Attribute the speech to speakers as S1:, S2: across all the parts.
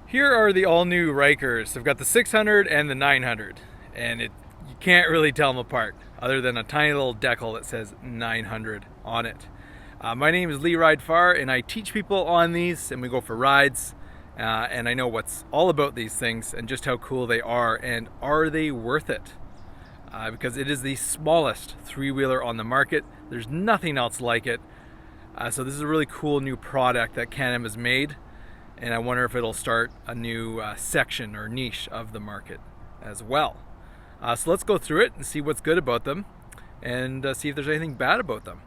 S1: Here are the all-new Rykers. I've got the 600 and the 900, and you can't really tell them apart, other than a tiny little decal that says 900 on it. My name is Lee Far, and I teach people on these, and we go for rides, and I know what's all about these things and just how cool they are, and are they worth it? Because it is the smallest three-wheeler on the market. There's nothing else like it. So this is a really cool new product that Can Am has made. And I wonder if it'll start a new section or niche of the market as well. So let's go through it and see what's good about them and see if there's anything bad about them.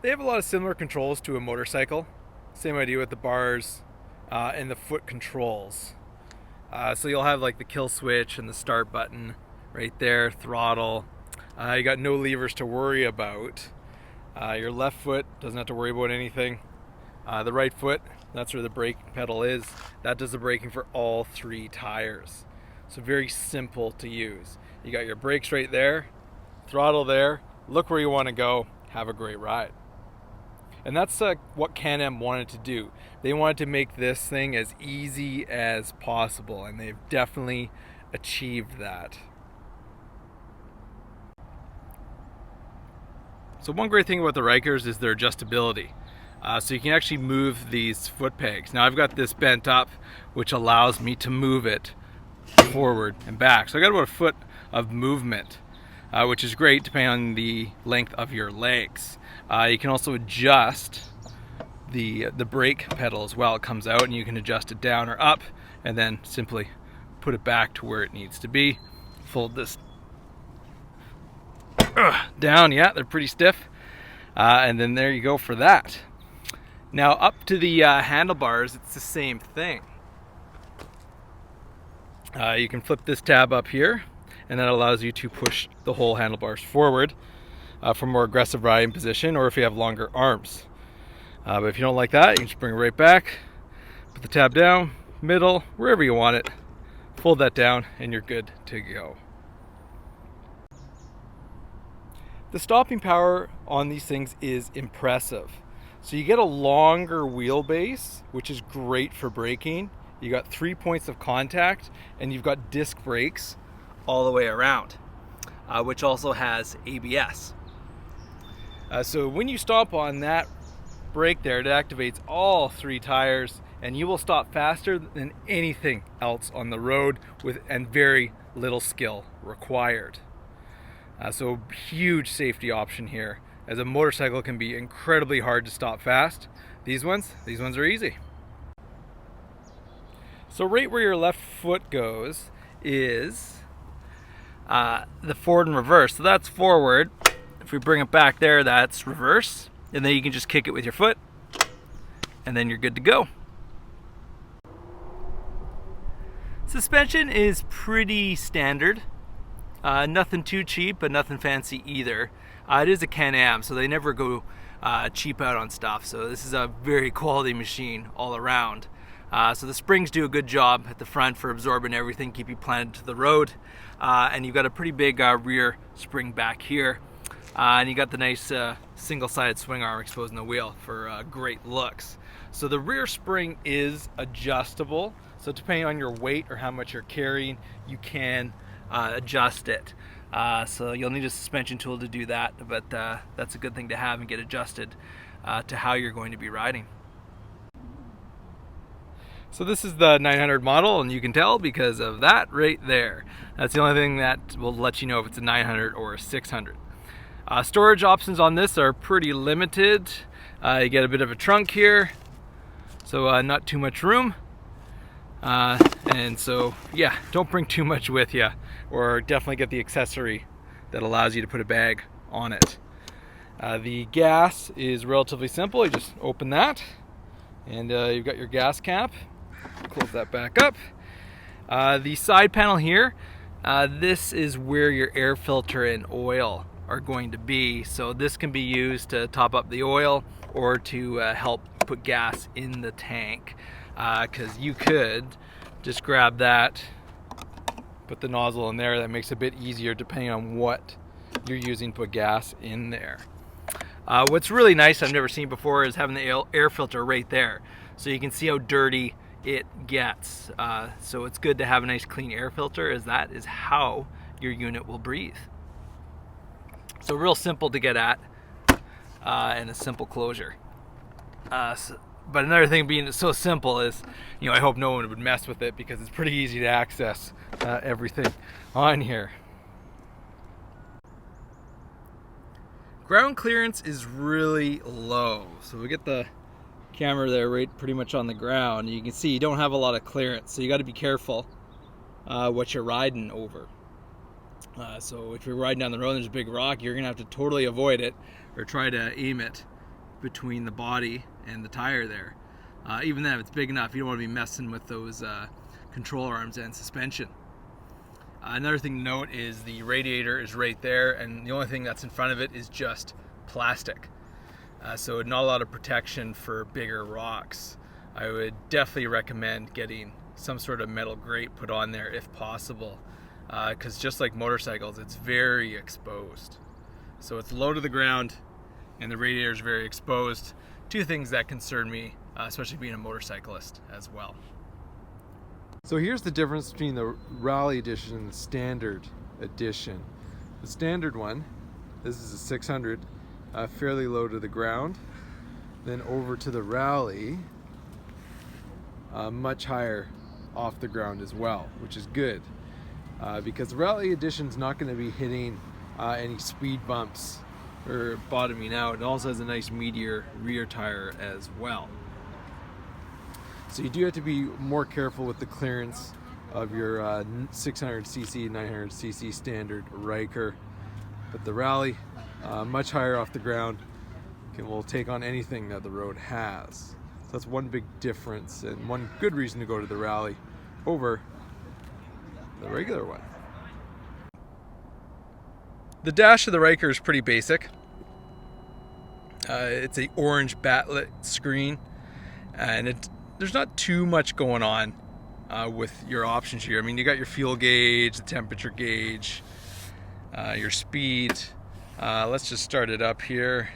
S1: They have a lot of similar controls to a motorcycle. Same idea with the bars and the foot controls. So you'll have like the kill switch and the start button right there, throttle. You got no levers to worry about. Your left foot doesn't have to worry about anything. The right foot, that's where the brake pedal is. That does the braking for all three tires. So very simple to use. You got your brakes right there, throttle there, look where you want to go, have a great ride. And that's what Can Am wanted to do. They wanted to make this thing as easy as possible, and they've definitely achieved that. So one great thing about the Rykers is their adjustability. So you can actually move these foot pegs. Now I've got this bent up, which allows me to move it forward and back. So I got about a foot of movement, which is great depending on the length of your legs. You can also adjust the brake pedal as well. It comes out and you can adjust it down or up and then simply put it back to where it needs to be. Fold this down, yeah, they're pretty stiff. And then there you go for that. Now up to the handlebars, it's the same thing. You can flip this tab up here, and that allows you to push the whole handlebars forward for more aggressive riding position, or if you have longer arms. But if you don't like that, you can just bring it right back, put the tab down, middle, wherever you want it, fold that down, and you're good to go. The stopping power on these things is impressive. So you get a longer wheelbase, which is great for braking. You got 3 points of contact, and you've got disc brakes all the way around, which also has ABS. So when you stop on that brake there, it activates all three tires, and you will stop faster than anything else on the road and very little skill required. So huge safety option here, as a motorcycle can be incredibly hard to stop fast. These ones are easy. So right where your left foot goes is the forward and reverse. So that's forward. If we bring it back there, that's reverse. And then you can just kick it with your foot, and then you're good to go. Suspension is pretty standard. Nothing too cheap, but nothing fancy either. It is a Can Am, so they never go cheap out on stuff. So this is a very quality machine all around. So the springs do a good job at the front for absorbing everything, keep you planted to the road. And you've got a pretty big rear spring back here. And you got the nice single-sided swing arm exposing the wheel for great looks. So the rear spring is adjustable. So depending on your weight or how much you're carrying, you can adjust it. So you'll need a suspension tool to do that, but that's a good thing to have and get adjusted to how you're going to be riding. So this is the 900 model, and you can tell because of that right there. That's the only thing that will let you know if it's a 900 or a 600. Storage options on this are pretty limited. You get a bit of a trunk here, so not too much room. And so yeah, don't bring too much with you, or definitely get the accessory that allows you to put a bag on it. The gas is relatively simple. You just open that, and you've got your gas cap. Close that back up. The side panel here, this is where your air filter and oil are going to be. So this can be used to top up the oil or to help put gas in the tank. Because you could just grab that, put the nozzle in there. That makes it a bit easier depending on what you're using to put gas in there. What's really nice, I've never seen before, is having the air filter right there. So you can see how dirty it gets. So it's good to have a nice clean air filter, as that is how your unit will breathe. So real simple to get at, and a simple closure. But another thing being so simple is, I hope no one would mess with it, because it's pretty easy to access everything on here. Ground clearance is really low. So we get the camera there right pretty much on the ground. You can see you don't have a lot of clearance, so you got to be careful what you're riding over. So if you're riding down the road and there's a big rock, you're gonna have to totally avoid it or try to aim it between the body and the tire there. Even then, if it's big enough, you don't want to be messing with those control arms and suspension. Another thing to note is the radiator is right there, and the only thing that's in front of it is just plastic. So not a lot of protection for bigger rocks. I would definitely recommend getting some sort of metal grate put on there if possible, because just like motorcycles, it's very exposed. So it's low to the ground and the radiator is very exposed. Two things that concern me, especially being a motorcyclist as well.
S2: So here's the difference between the Rally Edition and the Standard Edition. The Standard one, this is a 600, fairly low to the ground. Then over to the Rally, much higher off the ground as well, which is good. Because the Rally Edition is not going to be hitting any speed bumps or bottoming out. It also has a nice meatier rear tire as well. So you do have to be more careful with the clearance of your 600cc, 900cc standard Ryker. But the Rally, much higher off the ground, will take on anything that the road has. So that's one big difference and one good reason to go to the Rally over the regular one.
S1: The dash of the Ryker is pretty basic. It's a orange backlit screen, and there's not too much going on with your options here. I mean, you got your fuel gauge, the temperature gauge, your speed. Let's just start it up here.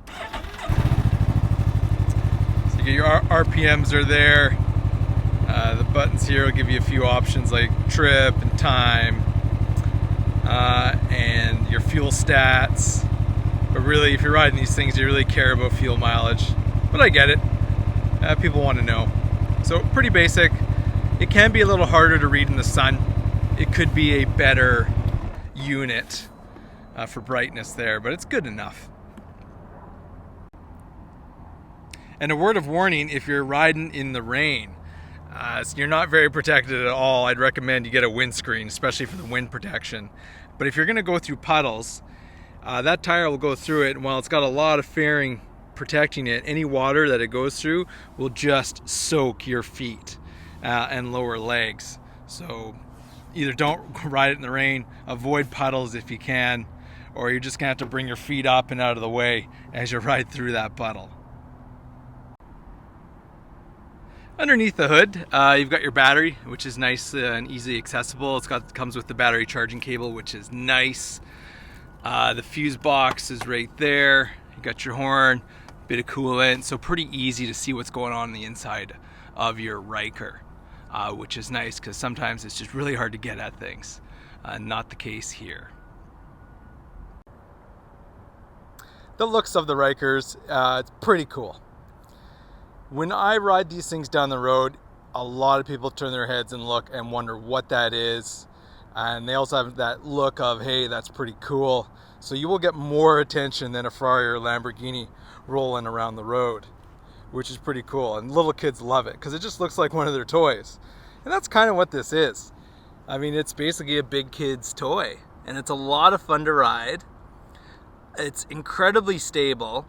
S1: So you get your RPMs are there. The buttons here will give you a few options like trip and time, and your fuel stats. But really, if you're riding these things, you really care about fuel mileage. But I get it. People want to know. So pretty basic. It can be a little harder to read in the sun. It could be a better unit for brightness there, but it's good enough. And a word of warning, if you're riding in the rain, so you're not very protected at all, I'd recommend you get a windscreen, especially for the wind protection. But if you're going to go through puddles, that tire will go through it, and while it's got a lot of fairing protecting it, any water that it goes through will just soak your feet and lower legs. So either don't ride it in the rain, avoid puddles if you can, or you're just gonna have to bring your feet up and out of the way as you ride through that puddle. Underneath the hood, you've got your battery, which is nice and easily accessible. Comes with the battery charging cable, which is nice. The fuse box is right there. You got your horn, bit of coolant, so pretty easy to see what's going on the inside of your Ryker, which is nice because sometimes it's just really hard to get at things. Not the case here. The looks of the Rykers, it's pretty cool. When I ride these things down the road, a lot of people turn their heads and look and wonder what that is. And they also have that look of, hey, that's pretty cool. So you will get more attention than a Ferrari or Lamborghini rolling around the road, which is pretty cool. And little kids love it because it just looks like one of their toys. And that's kind of what this is. I mean, it's basically a big kid's toy. And it's a lot of fun to ride. It's incredibly stable.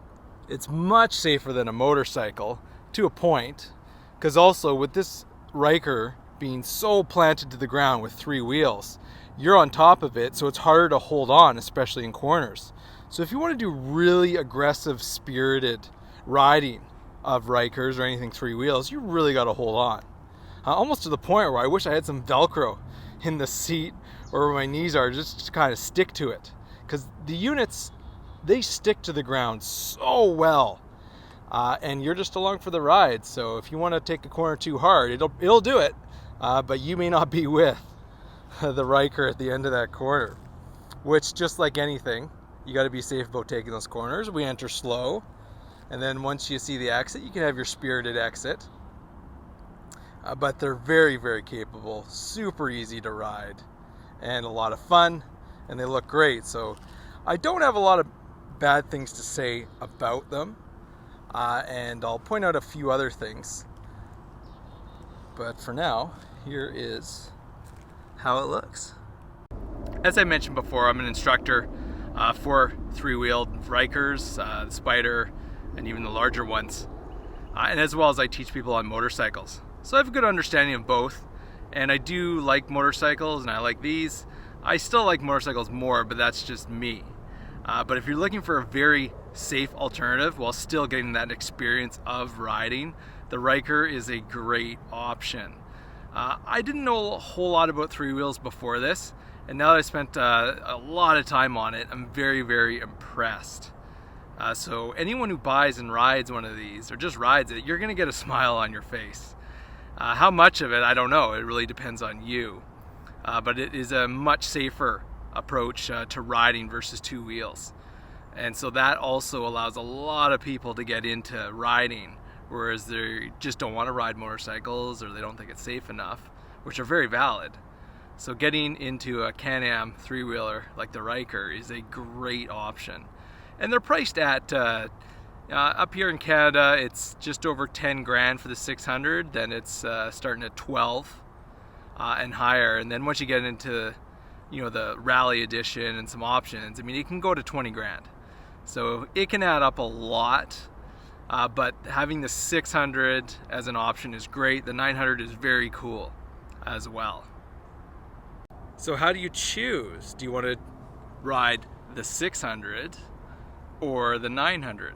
S1: It's much safer than a motorcycle to a point. Because also with this Ryker being so planted to the ground with 3 wheels, you're on top of it, so it's harder to hold on, especially in corners. So if you want to do really aggressive, spirited riding of Rykers or anything 3 wheels, you really got to hold on.
S2: almost to the point where I wish I had some Velcro in the seat or where my knees are, just to kind of stick to it. Because the units, they stick to the ground so well. And you're just along for the ride. So if you want to take a corner too hard, it'll do it. But you may not be with the Ryker at the end of that corner. Which, just like anything, you got to be safe about taking those corners. We enter slow. And then once you see the exit, you can have your spirited exit. But they're very, very capable, super easy to ride, and a lot of fun, and they look great. So I don't have a lot of bad things to say about them, and I'll point out a few other things. But for now, here is how it looks. As I mentioned before, I'm an instructor for three-wheeled Rykers, the Spider, and even the larger ones, and as well as I teach people on motorcycles. So I have a good understanding of both, and I do like motorcycles, and I like these. I still like motorcycles more, but that's just me. But if you're looking for a very safe alternative while still getting that experience of riding, the Ryker is a great option. I didn't know a whole lot about three wheels before this, and now that I spent a lot of time on it, I'm very, very impressed. So anyone who buys and rides one of these, or just rides it, you're gonna get a smile on your face. How much of it, I don't know. It really depends on you. But it is a much safer approach to riding versus two wheels. And so that also allows a lot of people to get into riding, whereas they just don't want to ride motorcycles or they don't think it's safe enough, which are very valid. So getting into a Can Am three-wheeler like the Ryker is a great option. And they're priced at up here in Canada, it's just over 10 grand for the 600. Then it's starting at 12 and higher. And then once you get into, the Rally Edition and some options, I mean, it can go to 20 grand. So it can add up a lot. But having the 600 as an option is great. The 900 is very cool as well. So how do you choose? Do you want to ride the 600 or the 900?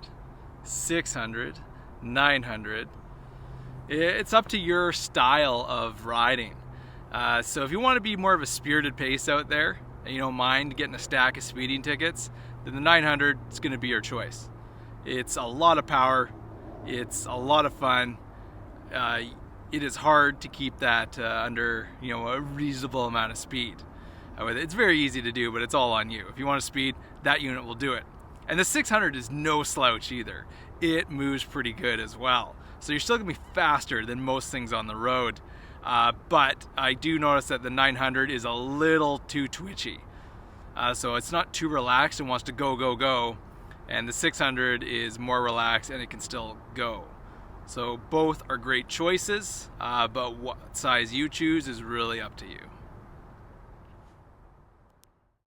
S2: 600, 900. It's up to your style of riding. So if you want to be more of a spirited pace out there and you don't mind getting a stack of speeding tickets, then the 900 is going to be your choice. It's a lot of power. It's a lot of fun. It is hard to keep that under a reasonable amount of speed. It's very easy to do, but it's all on you. If you want to speed, that unit will do it. And the 600 is no slouch either. It moves pretty good as well. So you're still gonna be faster than most things on the road. But I do notice that the 900 is a little too twitchy. So it's not too relaxed and wants to go, go, go. And the 600 is more relaxed and it can still go. So both are great choices, but what size you choose is really up to you.